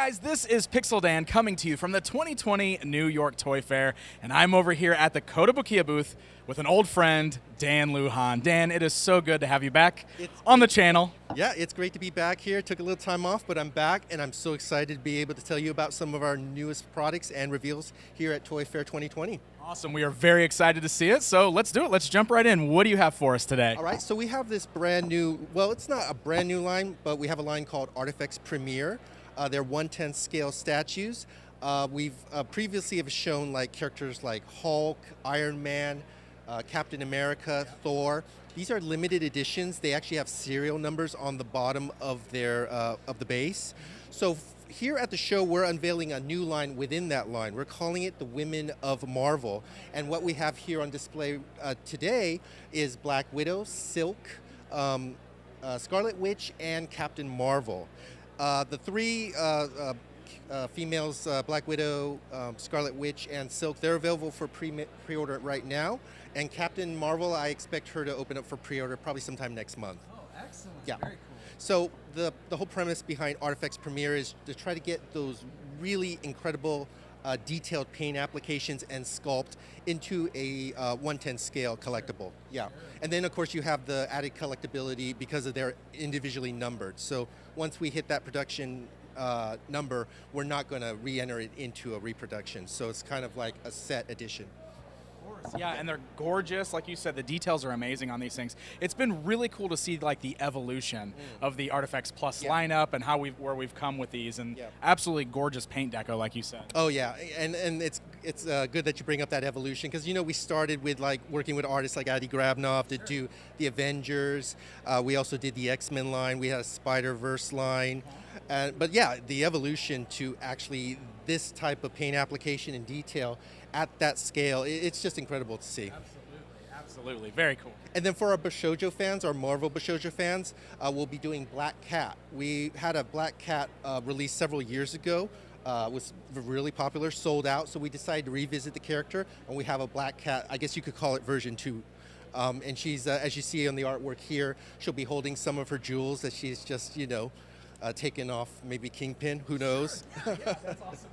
guys, this is Pixel Dan coming to you from the 2020 New York Toy Fair, and I'm over here at the Kotobukiya booth with an old friend, Dan Lujan. Dan, it is so good to have you back on the channel. Yeah, it's great to be back here. Took a little time off, but I'm back, and I'm so excited to be able to tell you about some of our newest products and reveals here at Toy Fair 2020. Awesome. We are very excited to see it, so let's do it. Let's jump right in. What do you have for us today? All right, so we have this brand new, well, it's not a brand new line, but we have a line called Artifacts Premier. They're 1/10 scale statues. We've previously have shown like characters like Hulk, Iron Man, Captain America, Thor. These are limited editions. They actually have serial numbers on the bottom of their of the base. So here at the show, we're unveiling a new line within that line. We're calling it the Women of Marvel. And what we have here on display today is Black Widow, Silk, Scarlet Witch, and Captain Marvel. The three females, Black Widow, Scarlet Witch, and Silk, they're available for pre-order right now. And Captain Marvel, I expect her to open up for pre-order probably sometime next month. Oh, excellent. Yeah. Very cool. So the whole premise behind Artifacts Premier is to try to get those really incredible detailed paint applications and sculpt into a 1/10 scale collectible. Yeah. And then of course you have the added collectability because of they're individually numbered. So once we hit that production number, we're not going to re-enter it into a reproduction. So it's kind of like a set edition. Yeah, and they're gorgeous. Like you said, the details are amazing on these things. It's been really cool to see like the evolution of the Artifacts Plus lineup and where we've come with these, and absolutely gorgeous paint deco, like you said. Oh yeah, and it's good that you bring up that evolution, because we started with like working with artists like Adi Grabnoff to do the Avengers. We also did the X-Men line. We had a Spider-Verse line. But yeah, the evolution to actually this type of paint application and detail at that scale, it's just incredible to see. Absolutely. Very cool. And then for our Bishoujo fans, our Marvel Bishoujo fans, we'll be doing Black Cat. We had a Black Cat released several years ago. Was really popular, sold out, so we decided to revisit the character, and we have a Black Cat, I guess you could call it version 2. And she's, as you see on the artwork here, she'll be holding some of her jewels that she's just, taken off maybe Kingpin, who knows. Yeah, that's awesome.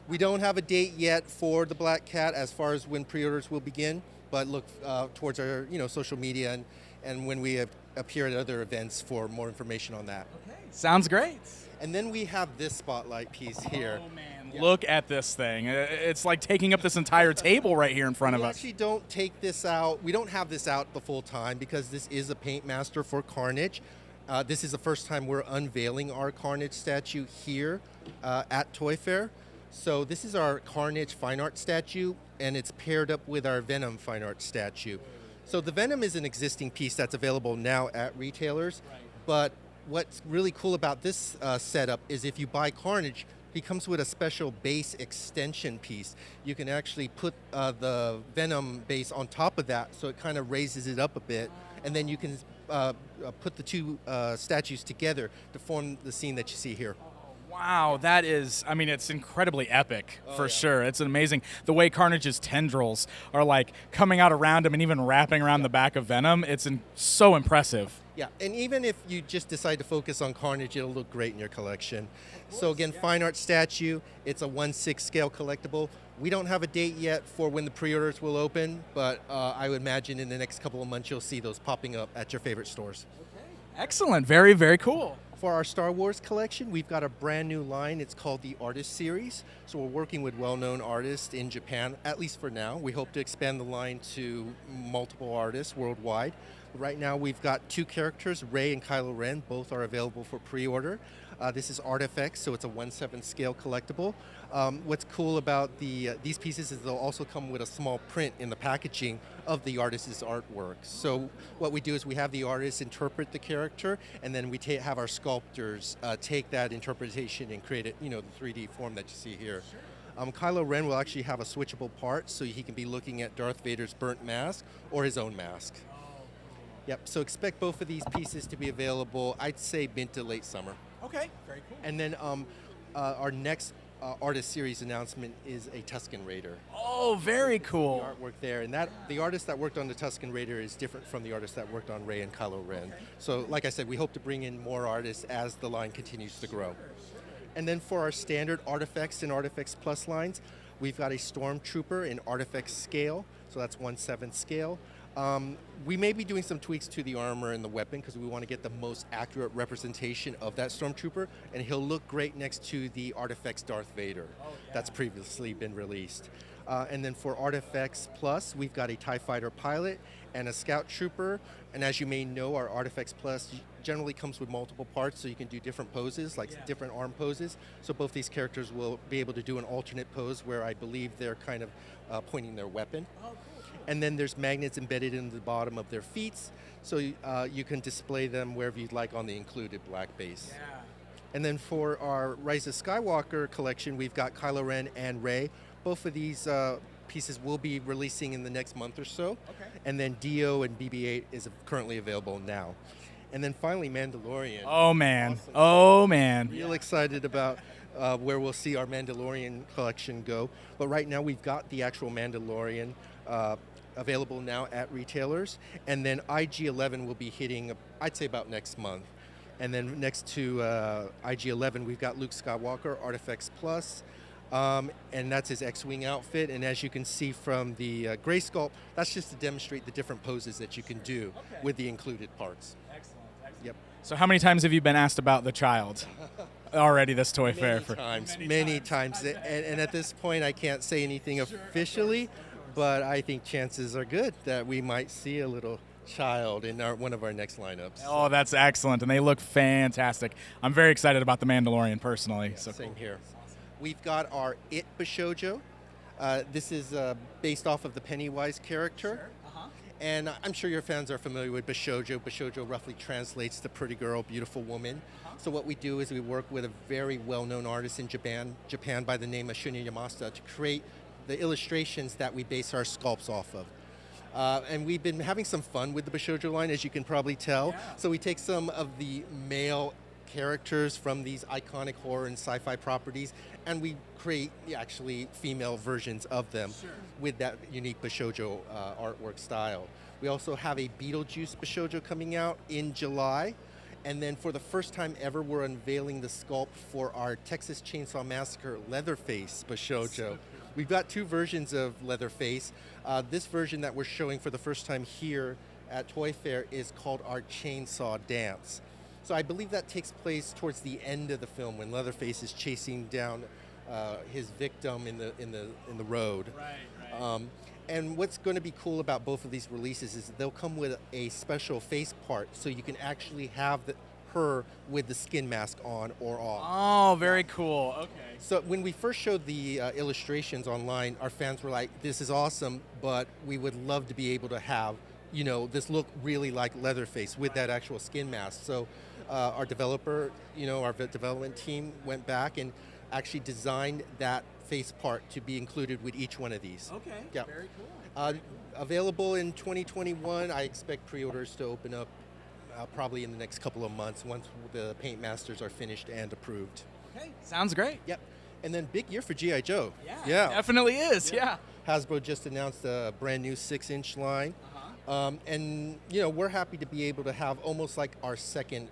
We don't have a date yet for the Black Cat as far as when pre-orders will begin, but look towards our social media and when we appear at other events for more information on that. Okay, sounds great. And then we have this spotlight piece here. Oh man, look at this thing. It's like taking up this entire table right here in front of us. We actually don't take this out. We don't have this out the full time because this is a paint master for Carnage. This is the first time we're unveiling our Carnage statue here at Toy Fair. So this is our Carnage fine art statue, and it's paired up with our Venom fine art statue. So the Venom is an existing piece that's available now at retailers, but what's really cool about this setup is if you buy Carnage, he comes with a special base extension piece. You can actually put the Venom base on top of that, so it kind of raises it up a bit, and then you can put the two statues together to form the scene that you see here. Wow, that is, it's incredibly epic, for sure. It's amazing. The way Carnage's tendrils are like coming out around him and even wrapping around the back of Venom, it's so impressive. Yeah, and even if you just decide to focus on Carnage, it'll look great in your collection. So again, fine art statue, it's a 1/6 scale collectible. We don't have a date yet for when the pre-orders will open, but I would imagine in the next couple of months you'll see those popping up at your favorite stores. Excellent, very, very cool. For our Star Wars collection, we've got a brand new line. It's called the Artist Series. So we're working with well-known artists in Japan, at least for now. We hope to expand the line to multiple artists worldwide. Right now we've got 2 characters, Rey and Kylo Ren. Both are available for pre-order. This is Artifacts, so it's a 1/7 scale collectible. What's cool about these pieces is they'll also come with a small print in the packaging of the artist's artwork. So what we do is we have the artist interpret the character, and then we have our sculptors take that interpretation and create it, the 3D form that you see here. Kylo Ren will actually have a switchable part, so he can be looking at Darth Vader's burnt mask or his own mask. Yep, so expect both of these pieces to be available, I'd say mid to late summer. Okay, very cool. And then our next artist series announcement is a Tuscan Raider. Oh, very cool. The artwork there, and the artist that worked on the Tuscan Raider is different from the artist that worked on Rey and Kylo Ren. Okay. So like I said, we hope to bring in more artists as the line continues to grow. And then for our standard Artifacts and Artifacts Plus lines, we've got a Stormtrooper in Artifacts scale, so that's 1/7 scale. We may be doing some tweaks to the armor and the weapon because we want to get the most accurate representation of that Stormtrooper, and he'll look great next to the Artifacts Darth Vader that's previously been released. And then for Artifacts Plus, we've got a TIE Fighter pilot and a Scout Trooper. And as you may know, our Artifacts Plus generally comes with multiple parts, so you can do different poses, like different arm poses. So both these characters will be able to do an alternate pose where I believe they're kind of pointing their weapon. And then there's magnets embedded in the bottom of their feet, so you can display them wherever you'd like on the included black base. And then for our Rise of Skywalker collection, we've got Kylo Ren and Rey. Both of these pieces will be releasing in the next month or so. And then Dio and BB-8 is currently available now. And then finally, Mandalorian. Oh, man. Awesome. Oh, man. Real excited about where we'll see our Mandalorian collection go. But right now, we've got the actual Mandalorian available now at retailers. And then IG-11 will be hitting, I'd say, about next month. And then next to IG-11, we've got Luke Skywalker, Artifacts Plus. And that's his X-Wing outfit. And as you can see from the gray sculpt, that's just to demonstrate the different poses that you can do with the included parts. Excellent. Yep. So how many times have you been asked about the child already this toy fair? Many times. And at this point, I can't say anything officially, but I think chances are good that we might see a little child in one of our next lineups. Oh, that's excellent. And they look fantastic. I'm very excited about the Mandalorian personally. Yeah, so same here. We've got our It Bishoujo. This is based off of the Pennywise character. And I'm sure your fans are familiar with Bishoujo. Bishoujo roughly translates to pretty girl, beautiful woman. So what we do is we work with a very well-known artist in Japan by the name of Shunya Yamasta to create the illustrations that we base our sculpts off of. And we've been having some fun with the Bishoujo line, as you can probably tell. So we take some of the male characters from these iconic horror and sci-fi properties, and we create actually female versions of them with that unique Bishoujo artwork style. We also have a Beetlejuice Bishoujo coming out in July, and then for the first time ever, we're unveiling the sculpt for our Texas Chainsaw Massacre Leatherface Bishoujo. We've got two versions of Leatherface. This version that we're showing for the first time here at Toy Fair is called our Chainsaw Dance. So I believe that takes place towards the end of the film when Leatherface is chasing down his victim in the road. Right. And what's going to be cool about both of these releases is they'll come with a special face part, so you can actually have her with the skin mask on or off. Oh, very cool. Okay. So when we first showed the illustrations online, our fans were like, "This is awesome, but we would love to be able to have, this look really like Leatherface with that actual skin mask." So our developer, our development team went back and actually designed that face part to be included with each one of these. Okay, yeah. Very cool. Available in 2021. I expect pre-orders to open up probably in the next couple of months once the paint masters are finished and approved. Okay, sounds great. Yep. And then big year for G.I. Joe. Yeah. Definitely is, yeah. Hasbro just announced a brand new 6-inch line. And, we're happy to be able to have almost like our second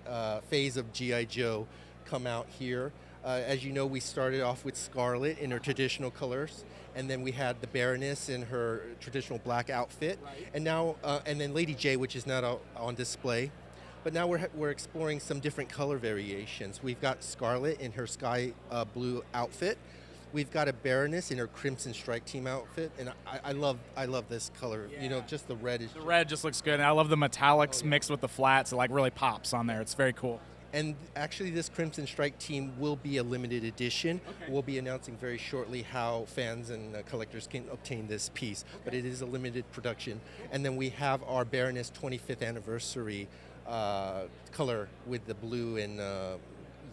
phase of G.I. Joe come out here. As you know, we started off with Scarlet in her traditional colors, and then we had the Baroness in her traditional black outfit, and now, and then Lady J, which is not on display. But now we're exploring some different color variations. We've got Scarlet in her sky blue outfit. We've got a Baroness in her Crimson Strike Team outfit, and I love this color. Just the red is. The red just looks good. And I love the metallics mixed with the flats. It really pops on there. It's very cool. And actually, this Crimson Strike Team will be a limited edition. Okay. We'll be announcing very shortly how fans and collectors can obtain this piece, but it is a limited production. And then we have our Baroness 25th anniversary color with the blue and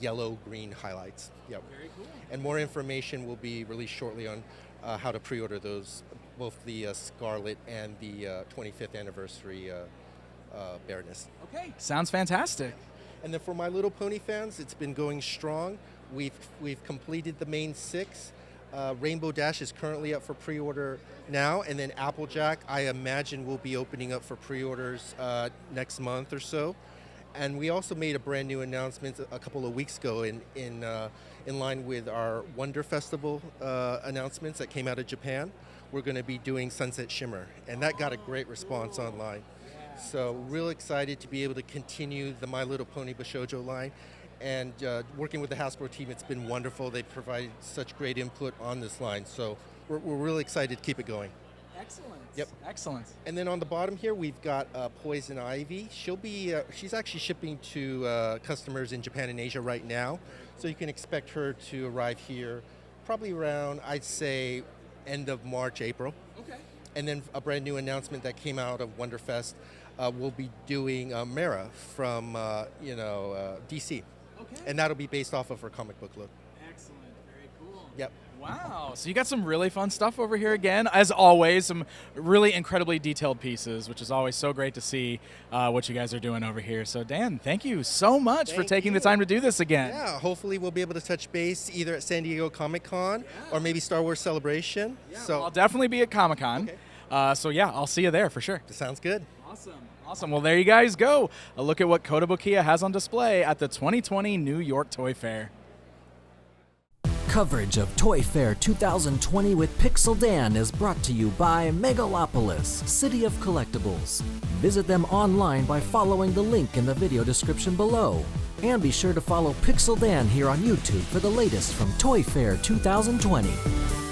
yellow-green highlights. Yep. Very cool. And more information will be released shortly on how to pre-order those, both the Scarlet and the 25th anniversary Baroness. Okay, sounds fantastic. And then for My Little Pony fans, it's been going strong. We've completed the main 6. Rainbow Dash is currently up for pre-order now, and then Applejack, I imagine, will be opening up for pre-orders next month or so. And we also made a brand new announcement a couple of weeks ago in line with our Wonder Festival announcements that came out of Japan. We're going to be doing Sunset Shimmer, and that got a great response online. So real excited to be able to continue the My Little Pony Bishoujo line. And working with the Hasbro team, it's been wonderful. They've provided such great input on this line. So we're really excited to keep it going. Excellent. Yep. Excellent. And then on the bottom here, we've got Poison Ivy. She's actually shipping to customers in Japan and Asia right now. So you can expect her to arrive here probably around, I'd say, end of March, April. Okay. And then a brand new announcement that came out of Wonderfest. We'll be doing Mara from DC. Okay. And that'll be based off of her comic book look. Excellent. Very cool. Yep. Wow. So you got some really fun stuff over here again. As always, some really incredibly detailed pieces, which is always so great to see what you guys are doing over here. So Dan, thank you so much for taking the time to do this again. Yeah, hopefully we'll be able to touch base either at San Diego Comic-Con or maybe Star Wars Celebration. Yeah, so well, I'll definitely be at Comic-Con. Okay. So yeah, I'll see you there for sure. Sounds good. Awesome. Awesome. Well, there you guys go. A look at what Kotobukiya has on display at the 2020 New York Toy Fair. Coverage of Toy Fair 2020 with Pixel Dan is brought to you by Megalopolis, City of Collectibles. Visit them online by following the link in the video description below. And be sure to follow Pixel Dan here on YouTube for the latest from Toy Fair 2020.